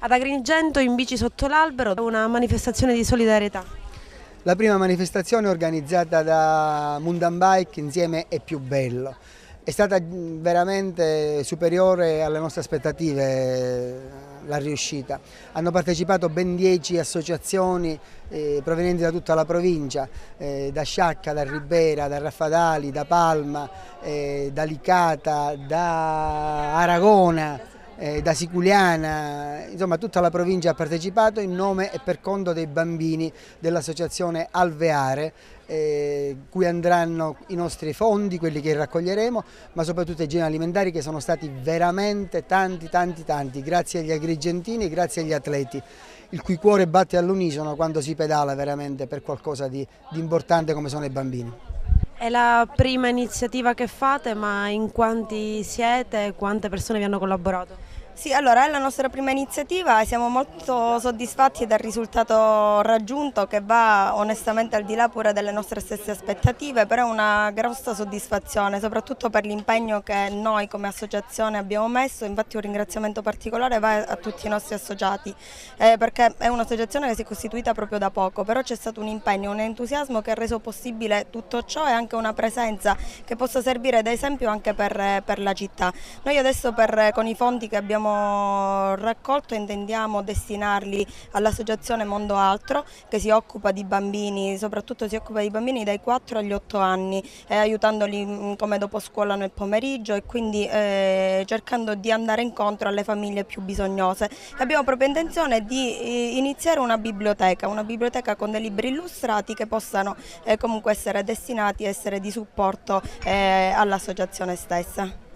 Ad Agrigento in bici sotto l'albero, una manifestazione di solidarietà. La prima manifestazione organizzata da Mundan Bike insieme È più bello. È stata veramente superiore alle nostre aspettative la riuscita. Hanno partecipato ben 10 associazioni provenienti da tutta la provincia, da Sciacca, da Ribera, da Raffadali, da Palma, da Licata, da Aragona, da Siculiana, insomma tutta la provincia ha partecipato in nome e per conto dei bambini dell'associazione Alveare, cui andranno i nostri fondi, quelli che raccoglieremo, ma soprattutto i generi alimentari che sono stati veramente tanti, grazie agli agrigentini e grazie agli atleti, il cui cuore batte all'unisono quando si pedala veramente per qualcosa di importante come sono i bambini. È la prima iniziativa che fate, ma in quanti siete? Quante persone vi hanno collaborato? Sì, allora è la nostra prima iniziativa, siamo molto soddisfatti del risultato raggiunto che va onestamente al di là pure delle nostre stesse aspettative, però è una grossa soddisfazione, soprattutto per l'impegno che noi come associazione abbiamo messo. Infatti un ringraziamento particolare va a tutti i nostri associati, perché è un'associazione che si è costituita proprio da poco, però c'è stato un impegno, un entusiasmo che ha reso possibile tutto ciò e anche una presenza che possa servire da esempio anche per la città. Noi adesso con i fondi che abbiamo raccolto intendiamo destinarli all'associazione Mondo Altro, che si occupa di bambini, soprattutto si occupa di bambini dai 4 agli 8 anni, aiutandoli come dopo scuola nel pomeriggio e quindi cercando di andare incontro alle famiglie più bisognose. Abbiamo proprio intenzione di iniziare una biblioteca con dei libri illustrati che possano comunque essere destinati a essere di supporto all'associazione stessa.